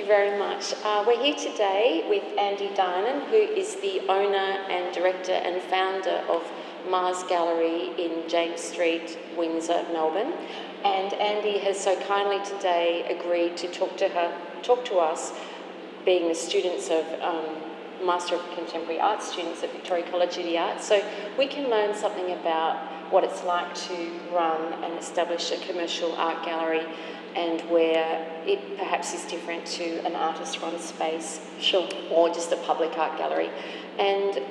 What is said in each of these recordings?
you very much. We're here today with Andy Dinan, who is the owner and director and founder of Mars Gallery in James Street, Windsor, Melbourne. And Andy has so kindly today agreed to talk to us, being the students of Master of Contemporary Art students at Victoria College of the Arts, so we can learn something about what it's like to run and establish a commercial art gallery and where it perhaps is different to an artist-run space, sure, or just a public art gallery. And,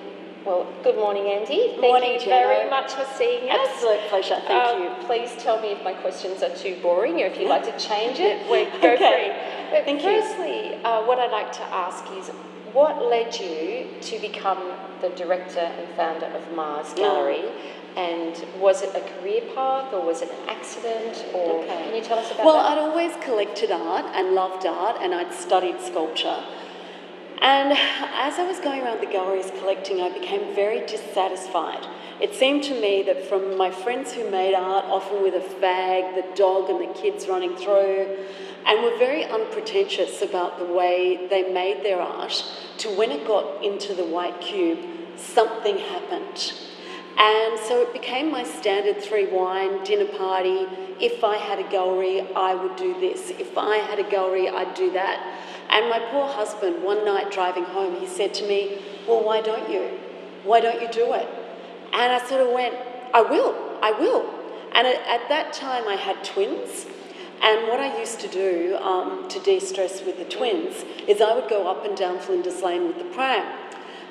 well, good morning, Andy. Thank you very much for seeing us. Absolute pleasure, thank you. Please tell me if my questions are too boring or if you'd like to change it. Go okay. free. But thank firstly, what I'd like to ask is, what led you to become the director and founder of Mars Gallery? And was it a career path or was it an accident? Or can you tell us about that? Well, I'd always collected art and loved art, and I'd studied sculpture. And as I was going around the galleries collecting, I became very dissatisfied. It seemed to me that from my friends who made art, often with a fag, the dog and the kids running through, and were very unpretentious about the way they made their art, to when it got into the white cube, something happened. And so it became my standard 3-wine dinner party. If I had a gallery, I would do this. If I had a gallery, I'd do that. And my poor husband, one night driving home, he said to me, well, why don't you? Why don't you do it? And I sort of went, I will. And at that time I had twins. And what I used to do to de-stress with the twins is I would go up and down Flinders Lane with the pram.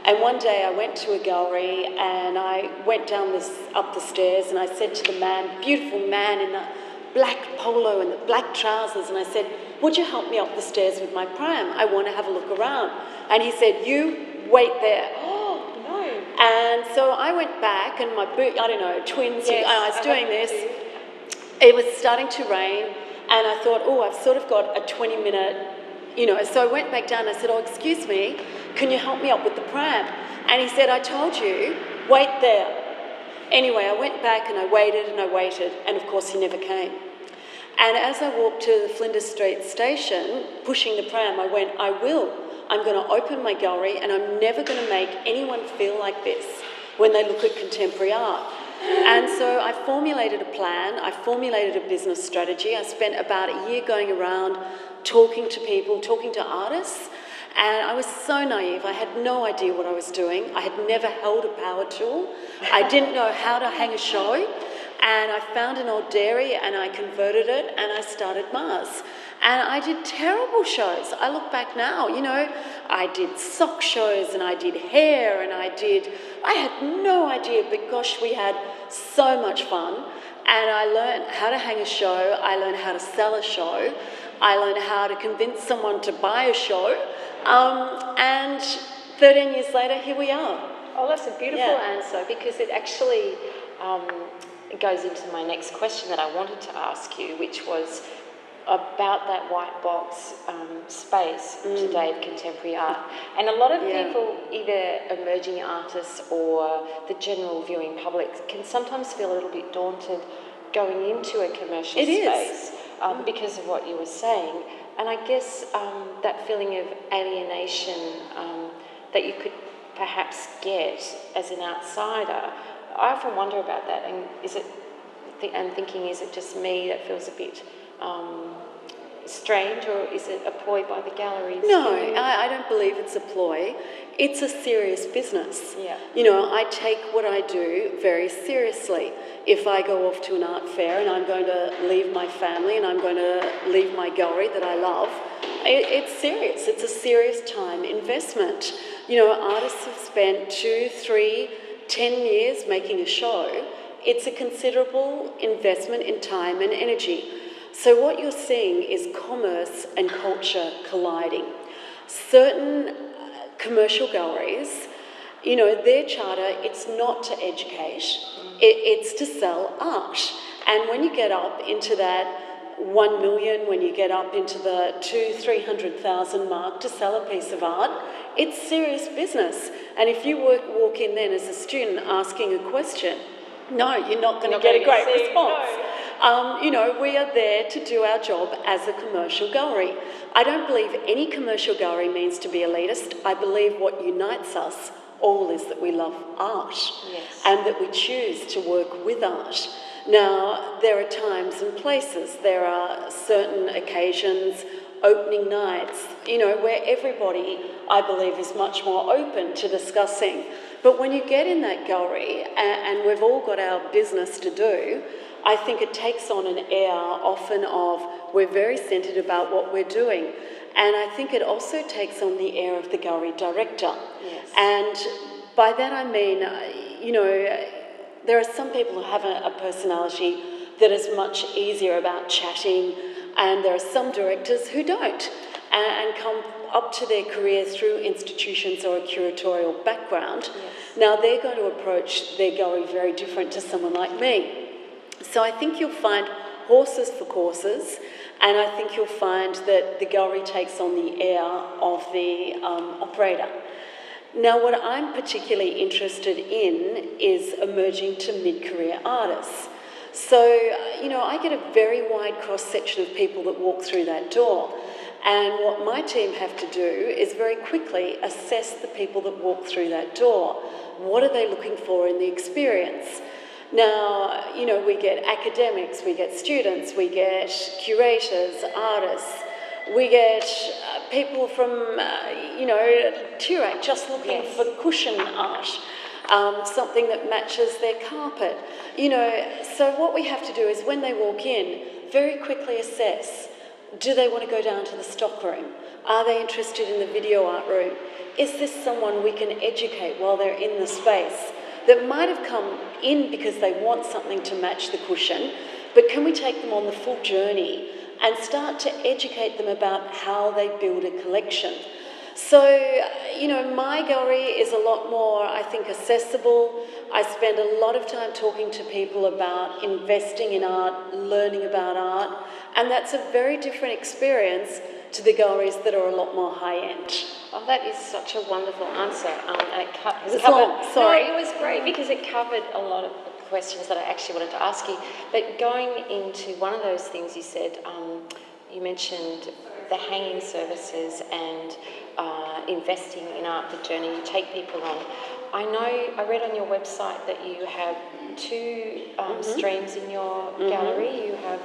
And one day I went to a gallery and I went down up the stairs and I said to the man, beautiful man in the black polo and the black trousers, and I said, would you help me up the stairs with my pram? I want to have a look around. And he said, you wait there. Oh, no. And so I went back and my boot, I don't know, twins, yes, I was doing this. It was starting to rain and I thought, oh, I've sort of got a 20-minute, so I went back down and I said, oh, excuse me, can you help me up with the pram? And he said, I told you, wait there. Anyway, I went back and I waited, and of course he never came. And as I walked to the Flinders Street station, pushing the pram, I went, I will. I'm going to open my gallery and I'm never going to make anyone feel like this when they look at contemporary art. And so I formulated a plan, I formulated a business strategy. I spent about a year going around talking to people, talking to artists, and I was so naive. I had no idea what I was doing. I had never held a power tool. I didn't know how to hang a show. And I found an old dairy and I converted it and I started Mars. And I did terrible shows. I look back now, I did sock shows and I did hair and I had no idea, but gosh, we had so much fun. And I learned how to hang a show. I learned how to sell a show. I learned how to convince someone to buy a show. And 13 years later, here we are. Oh, that's a beautiful answer, because it actually goes into my next question that I wanted to ask you, which was about that white box space today of contemporary art. And a lot of people, either emerging artists or the general viewing public, can sometimes feel a little bit daunted going into a commercial space because of what you were saying. And I guess that feeling of alienation that you could perhaps get as an outsider, I often wonder about that. And is it just me that feels a bit strange, or is it a ploy by the galleries? No, I don't believe it's a ploy. It's a serious business. Yeah. I take what I do very seriously. If I go off to an art fair and I'm going to leave my family and I'm going to leave my gallery that I love, it's serious. It's a serious time investment. Artists have spent 2, 3, 10 years making a show. It's a considerable investment in time and energy. So what you're seeing is commerce and culture colliding. Certain commercial galleries, their charter, it's not to educate, it's to sell art. And when you get up into that 1 million, when you get up into the 200,000-300,000 mark to sell a piece of art, it's serious business. And if you walk in then as a student asking a question, no, you're not going to get a great response. we are there to do our job as a commercial gallery. I don't believe any commercial gallery means to be elitist. I believe what unites us all is that we love art, Yes. and that we choose to work with art. Now, there are times and places, there are certain occasions, opening nights, where everybody, I believe, is much more open to discussing. But when you get in that gallery, and we've all got our business to do, I think it takes on an air often of we're very centred about what we're doing. And I think it also takes on the air of the gallery director. Yes. And by that I mean, there are some people who have a personality that is much easier about chatting, and there are some directors who don't and come up to their career through institutions or a curatorial background. Yes. Now they're going to approach their gallery very different to someone like me. So I think you'll find horses for courses, and I think you'll find that the gallery takes on the air of the operator. Now, what I'm particularly interested in is emerging to mid-career artists. So, I get a very wide cross-section of people that walk through that door. And what my team have to do is very quickly assess the people that walk through that door. What are they looking for in the experience? Now, we get academics, we get students, we get curators, artists, we get people from, Tirac just looking Yes. for cushion art, something that matches their carpet. So what we have to do is when they walk in, very quickly assess, do they want to go down to the stock room? Are they interested in the video art room? Is this someone we can educate while they're in the space that might have come in because they want something to match the cushion, but can we take them on the full journey and start to educate them about how they build a collection? So, my gallery is a lot more, I think, accessible. I spend a lot of time talking to people about investing in art, learning about art, and that's a very different experience to the galleries that are a lot more high-end. Oh, that is such a wonderful answer. And It's long, sorry. No, it was great because it covered a lot of questions that I actually wanted to ask you. But going into one of those things you said, you mentioned the hanging services and investing in art for journey. You take people on. I read on your website that you have two streams in your gallery. You have...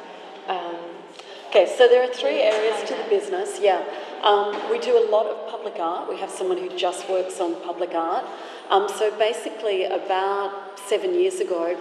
Okay, so there are three areas to the business, yeah. We do a lot of public art. We have someone who just works on public art. So basically about 7 years ago,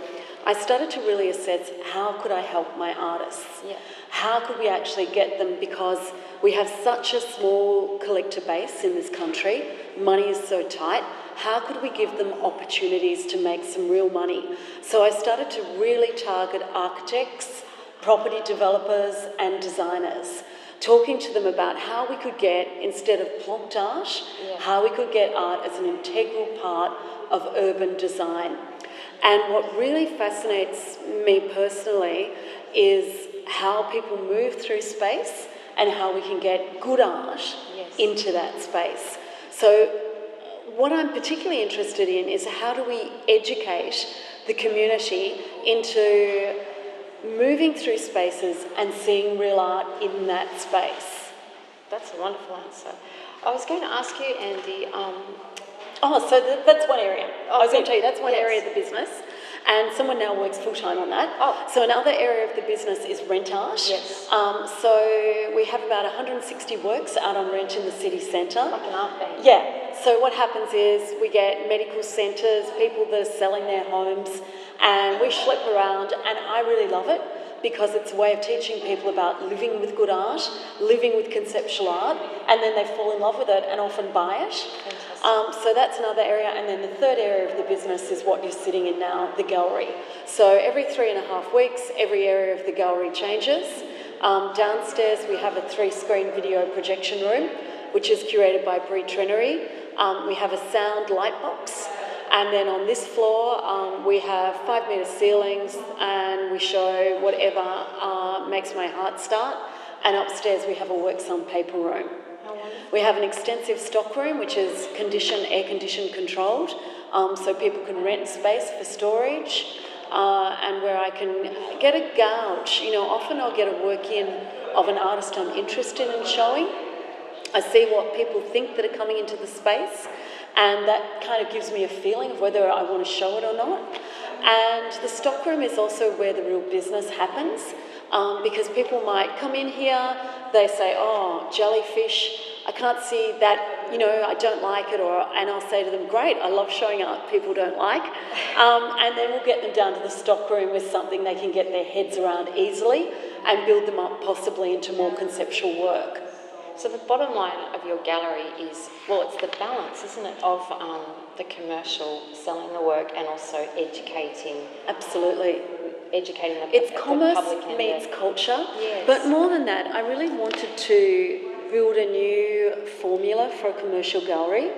I started to really assess how could I help my artists? Yeah. How could we actually get them, because we have such a small collector base in this country, money is so tight, how could we give them opportunities to make some real money? So I started to really target architects, property developers and designers, talking to them about how we could get, instead of plonked art, how we could get art as an integral part of urban design. And what really fascinates me personally is how people move through space and how we can get good art into that space. So what I'm particularly interested in is how do we educate the community into moving through spaces and seeing real art in that space. That's a wonderful answer. I was going to ask you, Andy... so that's one area. I was going to tell you, that's one Yes. area of the business. And someone now works full-time on that. Oh. So another area of the business is rent art. Yes. So we have about 160 works out on rent in the city centre. Like an art bank. Yeah. So what happens is we get medical centres, people that are selling their homes, and we schlep around, and I really love it because it's a way of teaching people about living with good art, living with conceptual art, and then they fall in love with it and often buy it. So that's another area. And then the third area of the business is what you're sitting in now, the gallery. So every 3.5 weeks, every area of the gallery changes. Downstairs, we have a 3-screen video projection room, which is curated by Brie Trenery. We have a sound light box. And then on this floor, we have 5-metre ceilings, and we show whatever makes my heart start. And upstairs, we have a works on paper room. We have an extensive stock room, which is air-conditioned controlled, so people can rent space for storage, and where I can get a gauge. Often I'll get a work in of an artist I'm interested in showing. I see what people think that are coming into the space, and that kind of gives me a feeling of whether I want to show it or not. And the stockroom is also where the real business happens, because people might come in here, they say, oh, jellyfish, I can't see that, I don't like it, and I'll say to them, great, I love showing art people don't like, and then we'll get them down to the stockroom with something they can get their heads around easily and build them up possibly into more conceptual work. So the bottom line of your gallery is, well, it's the balance, isn't it, of the commercial, selling the work, and also educating. Absolutely. Educating the It's commerce public meets culture. Yes. But more than that, I really wanted to build a new formula for a commercial gallery,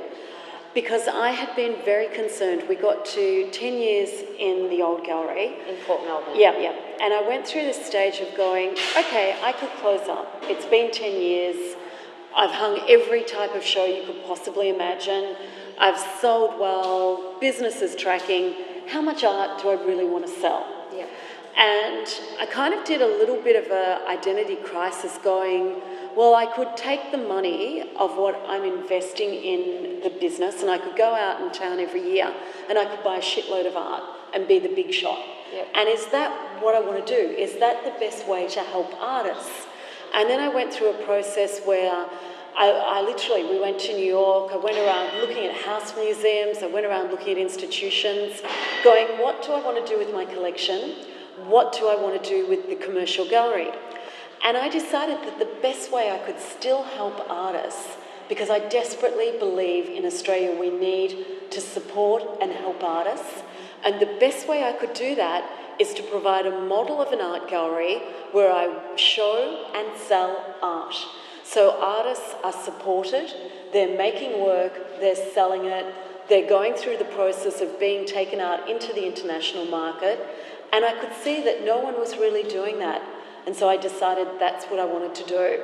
because I had been very concerned. We got to 10 years in the old gallery. In Port Melbourne. Yeah. And I went through this stage of going, okay, I could close up. It's been 10 years. I've hung every type of show you could possibly imagine. I've sold well, business is tracking. How much art do I really want to sell? Yeah. And I kind of did a little bit of an identity crisis going, well, I could take the money of what I'm investing in the business, and I could go out in town every year and I could buy a shitload of art and be the big shot. Yep. And is that what I want to do? Is that the best way to help artists? And then I went through a process where I literally, we went to New York, I went around looking at house museums, I went around looking at institutions, going, what do I want to do with my collection? What do I want to do with the commercial gallery? And I decided that the best way I could still help artists, because I desperately believe in Australia we need to support and help artists, and the best way I could do that is to provide a model of an art gallery where I show and sell art. So artists are supported, they're making work, they're selling it, they're going through the process of being taken out into the international market, and I could see that no one was really doing that. And so I decided that's what I wanted to do.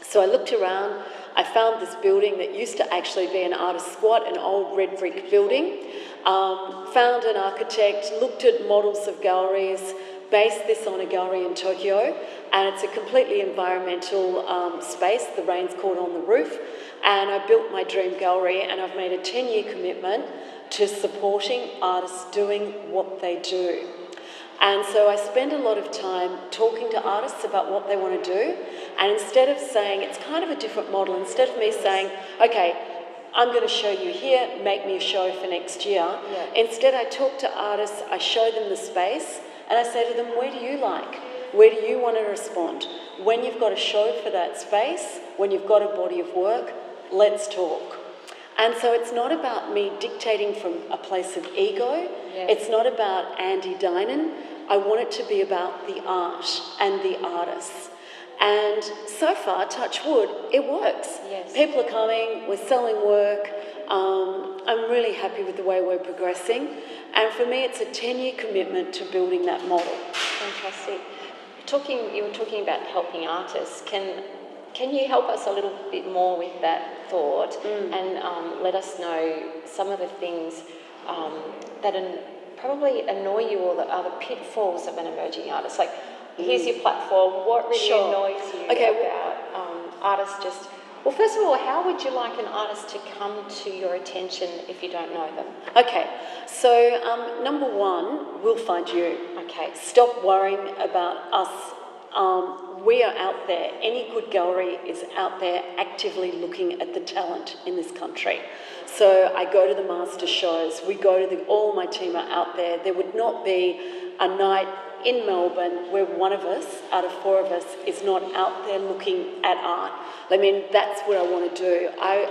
So I looked around, I found this building that used to actually be an artist squat, an old red brick building, found an architect, looked at models of galleries, based this on a gallery in Tokyo, and it's a completely environmental space. The rain's caught on the roof, and I built my dream gallery, and I've made a 10-year commitment to supporting artists doing what they do. And so I spend a lot of time talking to artists about what they want to do, and instead of saying, it's kind of a different model, instead of me saying, okay, I'm going to show you here, make me a show for next year. Yeah. Instead, I talk to artists, I show them the space, and I say to them, where do you like? Where do you want to respond? When you've got a show for that space, when you've got a body of work, let's talk. And so it's not about me dictating from a place of ego. Yes. It's not about Andy Dinan. I want it to be about the art and the artists. And so far, touch wood, it works. Yes. People are coming, we're selling work. I'm really happy with the way we're progressing. And for me, it's a 10-year commitment to building that model. Fantastic. You were talking about helping artists. Can you help us a little bit more with that thought and let us know some of the things that probably annoy you, or that are the pitfalls of an emerging artist? Like, here's your platform. What really annoys you about artists just... Well, first of all, how would you like an artist to come to your attention if you don't know them? Okay, so number one, we'll find you. Okay. Stop worrying about us. We are out there. Any good gallery is out there actively looking at the talent in this country. So I go to the master shows. We go to all my team are out there. There would not be a night in Melbourne where one of us out of four of us is not out there looking at art. I mean, that's what I want to do. I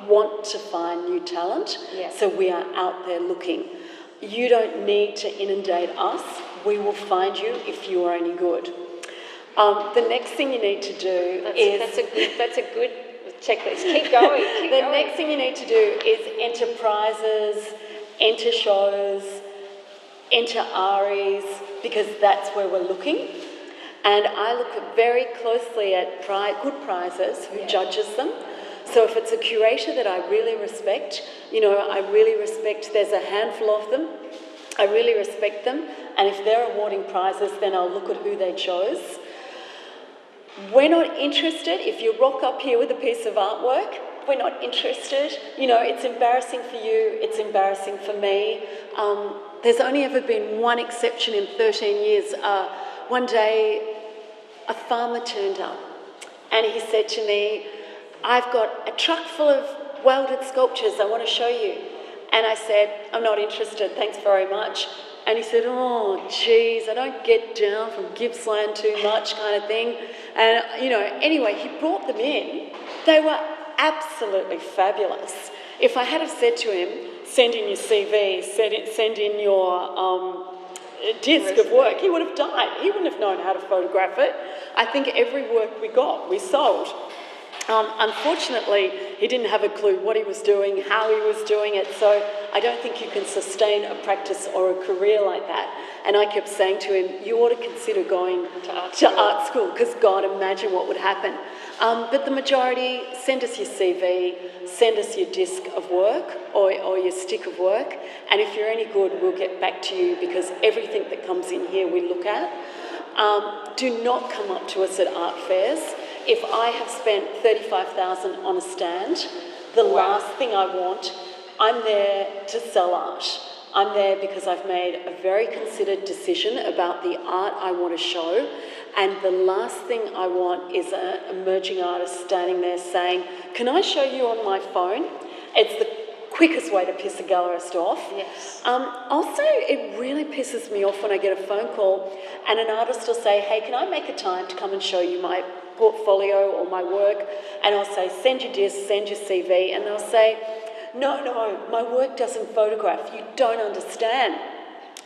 want to find new talent, so we are out there looking. You don't need to inundate us. We will find you if you are any good. The next thing you need to do That's a good checklist. Keep going. Next thing you need to do is enter prizes, enter shows, enter ARIs, because that's where we're looking. And I look very closely at good prizes, who judges them. So if it's a curator that I really respect, I really respect, there's a handful of them, I really respect them, and if they're awarding prizes, then I'll look at who they chose. We're not interested. If you rock up here with a piece of artwork, we're not interested. You know, it's embarrassing for you, it's embarrassing for me. There's only ever been one exception in 13 years. One day, a farmer turned up and he said to me, I've got a truck full of welded sculptures, I want to show you. And I said, I'm not interested, thanks very much. And he said, oh, geez, I don't get down from Gippsland too much kind of thing. And, you know, anyway, he brought them in. They were absolutely fabulous. If I had have said to him, send in your CV, send in your disc of work, he would have died. He wouldn't have known how to photograph it. I think every work we got, we sold. Unfortunately, he didn't have a clue what he was doing, how he was doing it, so I don't think you can sustain a practice or a career like that. And I kept saying to him, you ought to consider going to art school, because God, imagine what would happen. But the majority, send us your CV, send us your disc of work or your stick of work, and if you're any good, we'll get back to you, because everything that comes in here we look at. Do not come up to us at art fairs. If I have spent $35,000 on a stand, the last thing I want, I'm there to sell art. I'm there because I've made a very considered decision about the art I want to show, and the last thing I want is an emerging artist standing there saying, can I show you on my phone? It's the quickest way to piss a gallerist off. Yes. Also, it really pisses me off when I get a phone call and an artist will say, hey, can I make a time to come and show you my portfolio or my work? And I'll say, send your disc, send your CV, and they'll say, no, my work doesn't photograph, you don't understand.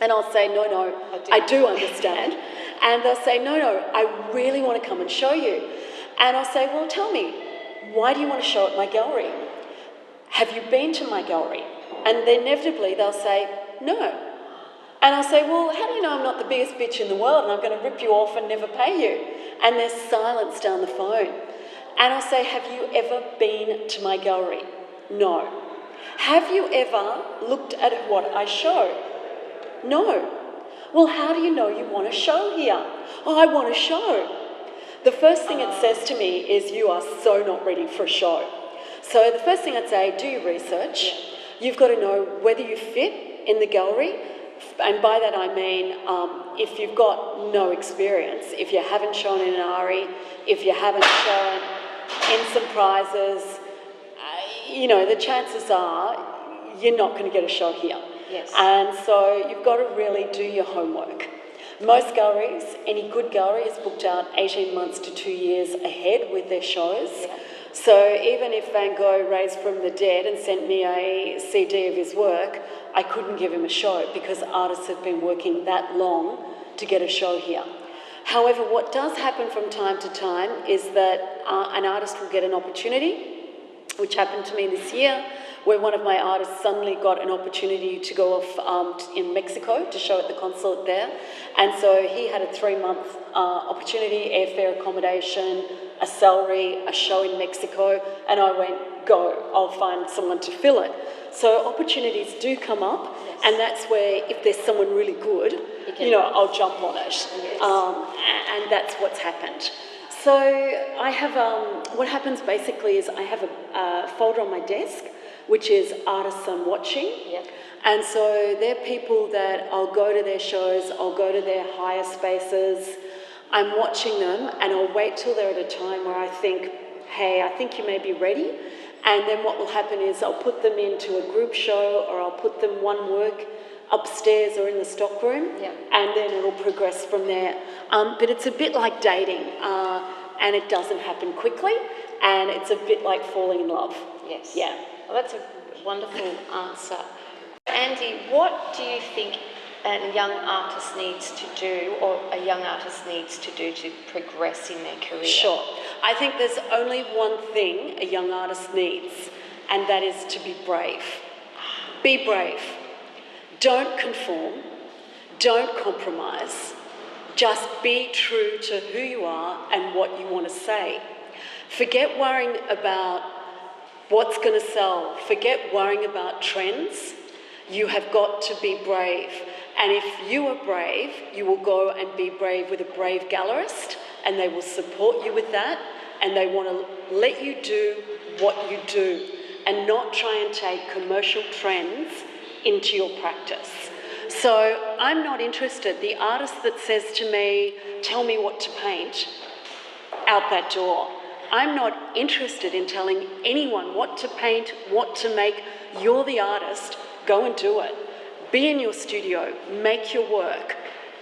And I'll say, no, I do understand. And they'll say, no, I really want to come and show you. And I'll say, well, tell me, why do you want to show at my gallery? Have you been to my gallery? And inevitably they'll say, no. And I'll say, well, how do you know I'm not the biggest bitch in the world and I'm going to rip you off and never pay you? And there's silence down the phone. And I'll say, have you ever been to my gallery? No. Have you ever looked at what I show? No. Well, how do you know you want to show here? Oh, I want to show. The first thing it says to me is, you are so not ready for a show. So the first thing I'd say, do your research. Yeah. You've got to know whether you fit in the gallery. And by that I mean, if you've got no experience, if you haven't shown in an ARI, if you haven't shown in some prizes, the chances are you're not going to get a show here. Yes. And so you've got to really do your homework. Most galleries, any good gallery is booked out 18 months to 2 years ahead with their shows. Yeah. So even if Van Gogh raised from the dead and sent me a CD of his work, I couldn't give him a show because artists have been working that long to get a show here. However, what does happen from time to time is that an artist will get an opportunity, which happened to me this year, where one of my artists suddenly got an opportunity to go off in Mexico to show at the consulate there. And so he had a 3-month opportunity, airfare, accommodation, a salary, a show in Mexico, and I went, go, I'll find someone to fill it. So opportunities do come up, yes. And that's where, if there's someone really good, I'll jump on it. Yes. And that's what's happened. So I have, what happens basically is I have a folder on my desk, which is artists I'm watching. Yep. And so they're people that I'll go to their shows, I'll go to their higher spaces, I'm watching them, and I'll wait till they're at a time where I think, hey, I think you may be ready. And then what will happen is I'll put them into a group show, or I'll put them one work upstairs or in the stockroom, yep. And then it'll progress from there. But it's a bit like dating, and it doesn't happen quickly, and it's a bit like falling in love. Yes. Yeah. Well, that's a wonderful answer. Andy, what do you think a young artist needs to do, or a young artist needs to do to progress in their career? Sure. I think there's only one thing a young artist needs, and that is to be brave. Be brave. Don't conform. Don't compromise. Just be true to who you are and what you want to say. Forget worrying about what's going to sell. Forget worrying about trends. You have got to be brave. And if you are brave, you will go and be brave with a brave gallerist, and they will support you with that, and they want to let you do what you do and not try and take commercial trends into your practice. So I'm not interested. The artist that says to me, tell me what to paint, out that door. I'm not interested in telling anyone what to paint, what to make. You're the artist. Go and do it. Be in your studio. Make your work.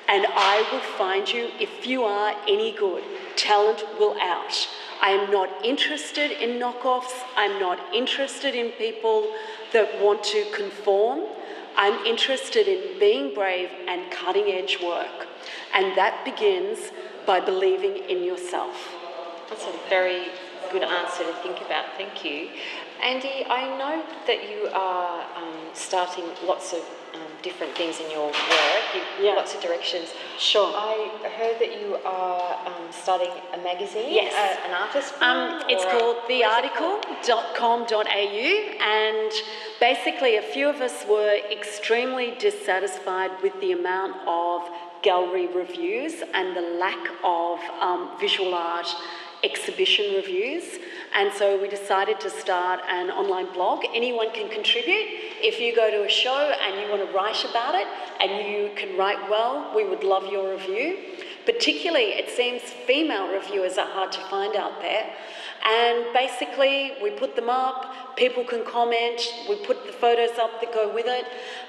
And I will find you if you are any good. Talent will out. I am not interested in knockoffs. I'm not interested in people that want to conform. I'm interested in being brave and cutting edge work. And that begins by believing in yourself. That's a very good answer to think about. Thank you. Andy, I know that you are starting lots of different things in your work, lots of directions. Sure. I heard that you are starting a magazine, yes. An artist. It's called thearticle.com.au, and basically a few of us were extremely dissatisfied with the amount of gallery reviews and the lack of visual art exhibition reviews, and so we decided to start an online blog. Anyone can contribute. If you go to a show and you want to write about it and you can write well, we would love your review. Particularly, it seems female reviewers are hard to find out there. And basically, we put them up, people can comment, we put the photos up that go with it.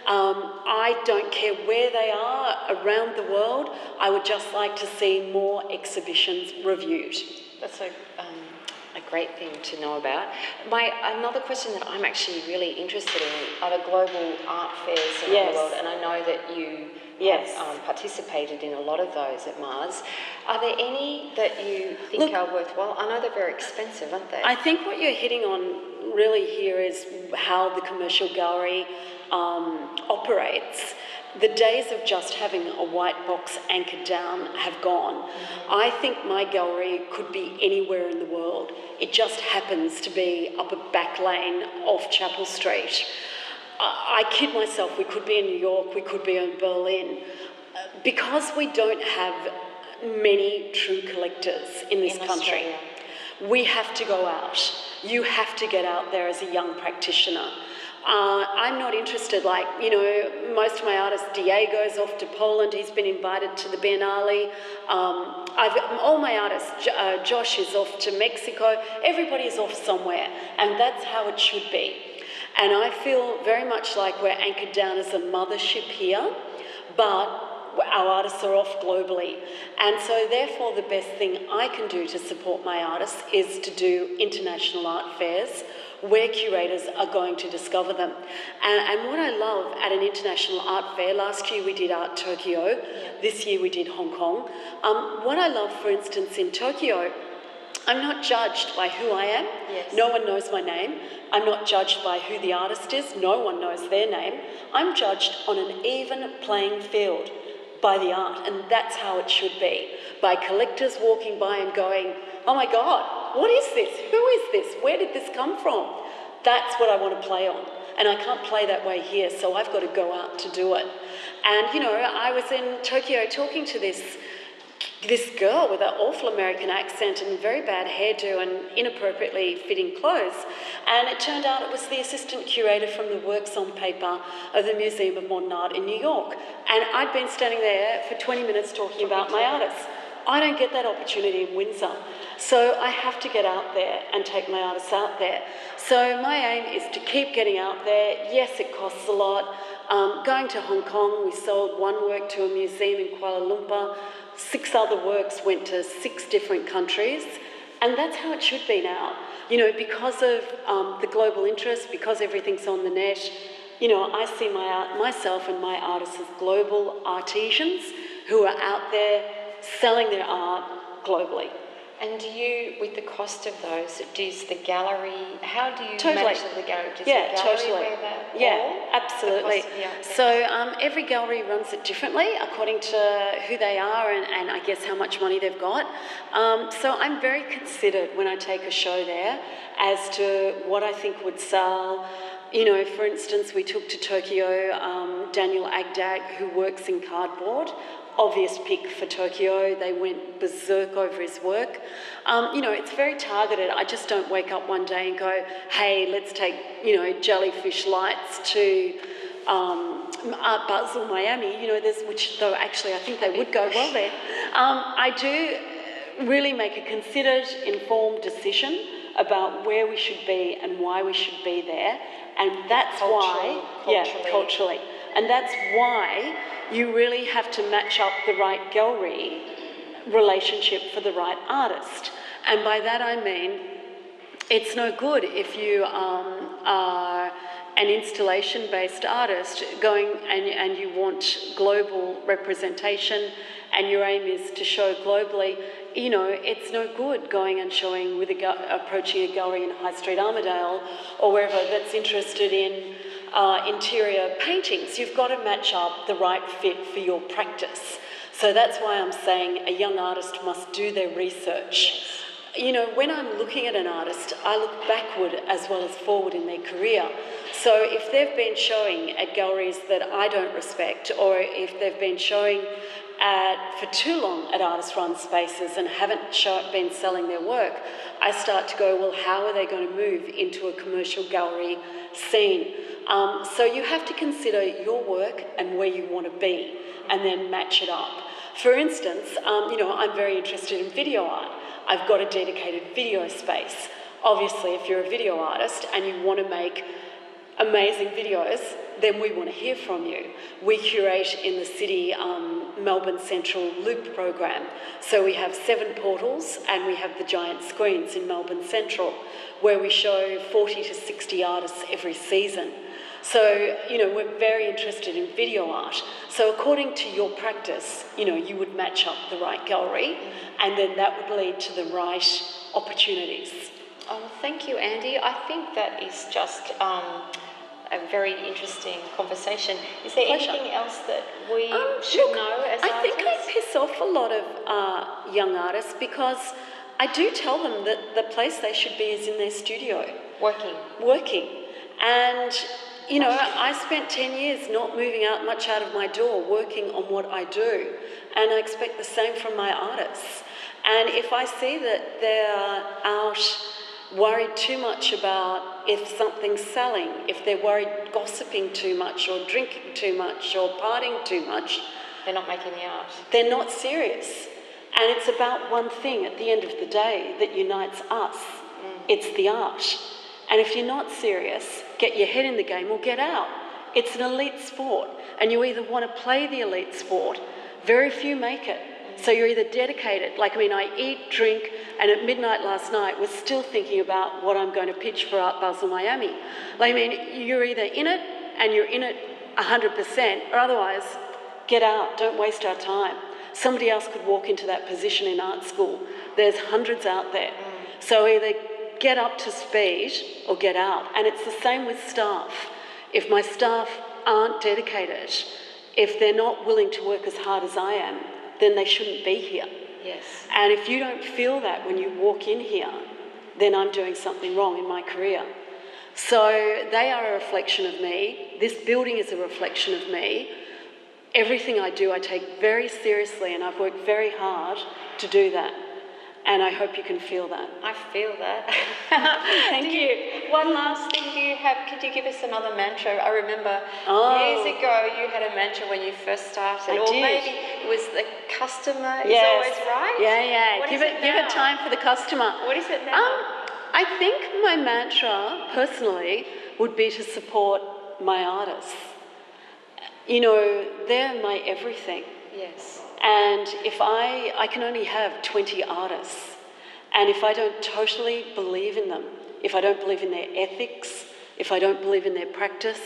I don't care where they are around the world, I would just like to see more exhibitions reviewed. That's a great thing to know about. Another question that I'm actually really interested in are the global art fairs around the world, and I know that you have participated in a lot of those at Mars. Are there any that you think are worthwhile? I know they're very expensive, aren't they? I think what you're hitting on really here is how the commercial gallery operates. The days of just having a white box anchored down have gone. I think my gallery could be anywhere in the world. It just happens to be up a back lane off Chapel Street. I kid myself, we could be in New York, we could be in Berlin. Because we don't have many true collectors in this country, we have to go out. You have to get out there as a young practitioner. I'm not interested, most of my artists, Diego's off to Poland, he's been invited to the Biennale. All my artists, Josh is off to Mexico, everybody is off somewhere, and that's how it should be. And I feel very much like we're anchored down as a mothership here, but our artists are off globally. And so therefore the best thing I can do to support my artists is to do international art fairs where curators are going to discover them. And what I love at an international art fair, last year we did Art Tokyo, this year we did Hong Kong. What I love, for instance, in Tokyo, I'm not judged by who I am. Yes. No one knows my name. I'm not judged by who the artist is. No one knows their name. I'm judged on an even playing field by the art, and that's how it should be. By collectors walking by and going, oh my God, what is this? Who is this? Where did this come from? That's what I want to play on. And I can't play that way here, so I've got to go out to do it. And, I was in Tokyo talking to this girl with an awful American accent and very bad hairdo and inappropriately fitting clothes. And it turned out it was the assistant curator from the Works on Paper of the Museum of Modern Art in New York. And I'd been standing there for 20 minutes talking about my artists. I don't get that opportunity in Windsor. So I have to get out there and take my artists out there. So my aim is to keep getting out there. Yes, it costs a lot. Going to Hong Kong, we sold one work to a museum in Kuala Lumpur. 6 other works went to 6 different countries. And that's how it should be now. Because of the global interest, because everything's on the net, I see myself and my artists as global artisans who are out there selling their art globally. And do you, with the cost of those, does the gallery, how do you Totally. manage the gallery? Does Yeah, the gallery totally. wear that Yeah, all? absolutely. The cost, yeah. So every gallery runs it differently according to who they are and I guess how much money they've got. So I'm very considered when I take a show there as to what I think would sell. You know, for instance, we took to Tokyo Daniel Agdag, who works in cardboard. Obvious pick for Tokyo. They went berserk over his work. You know, it's very targeted. I just don't wake up one day and go, hey, let's take, you know, jellyfish lights to Art Basel, Miami. You know, which though actually I think they would go well there. I do really make a considered, informed decision about where we should be and why we should be there. And that's culturally. And that's why you really have to match up the right gallery relationship for the right artist. And by that I mean, it's no good if you are an installation-based artist going and you want global representation and your aim is to show globally. You know, it's no good going and showing approaching a gallery in High Street Armadale or wherever that's interested in interior paintings. You've got to match up the right fit for your practice. So that's why I'm saying a young artist must do their research. You know, when I'm looking at an artist, I look backward as well as forward in their career. So if they've been showing at galleries that I don't respect, or if they've been showing for too long at artist-run spaces and haven't been selling their work, I start to go, well, how are they going to move into a commercial gallery scene? So you have to consider your work and where you want to be and then match it up. For instance, you know, I'm very interested in video art. I've got a dedicated video space. Obviously, if you're a video artist and you want to make amazing videos, then we want to hear from you. We curate in the city Melbourne Central Loop program. So we have 7 portals and we have the giant screens in Melbourne Central where we show 40 to 60 artists every season. So, you know, we're very interested in video art. So according to your practice, you know, you would match up the right gallery and then that would lead to the right opportunities. Oh, thank you, Andy. I think that is just a very interesting conversation. Is there anything else that we should know as artists? I think I piss off a lot of young artists because I do tell them that the place they should be is in their studio. Working. And, you know, I spent 10 years not moving much out of my door, working on what I do. And I expect the same from my artists. And if I see that they're out worried too much about if something's selling, if they're worried gossiping too much or drinking too much or partying too much, they're not making the art. They're not serious. And it's about one thing at the end of the day that unites us. It's the art. And if you're not serious, get your head in the game or get out. It's an elite sport. And you either want to play the elite sport, very few make it. So you're either dedicated, like, I mean, I eat, drink, and at midnight last night was still thinking about what I'm going to pitch for Art Basel Miami. Like, I mean, you're either in it and you're in it 100%, or otherwise, get out, don't waste our time. Somebody else could walk into that position in art school. There's hundreds out there. So either get up to speed or get out. And it's the same with staff. If my staff aren't dedicated, if they're not willing to work as hard as I am, then they shouldn't be here. Yes. And if you don't feel that when you walk in here, then I'm doing something wrong in my career. So they are a reflection of me. This building is a reflection of me. Everything I do, I take very seriously, and I've worked very hard to do that. And I hope you can feel that. I feel that. Thank you. One last thing could you give us another mantra? I remember years ago you had a mantra when you first started. I or did. Maybe it was the customer is always right? Yeah. Give it time for the customer. What is it now? I think my mantra, personally, would be to support my artists. You know, they're my everything. Yes. And if I can only have 20 artists, and if I don't totally believe in them, if I don't believe in their ethics, if I don't believe in their practice,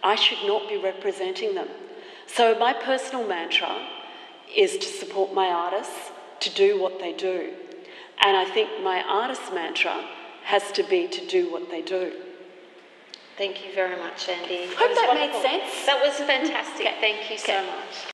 I should not be representing them. So my personal mantra is to support my artists, to do what they do. And I think my artist's mantra has to be to do what they do. Thank you very much, Andy. Hope that made sense. That was fantastic. Thank you so much.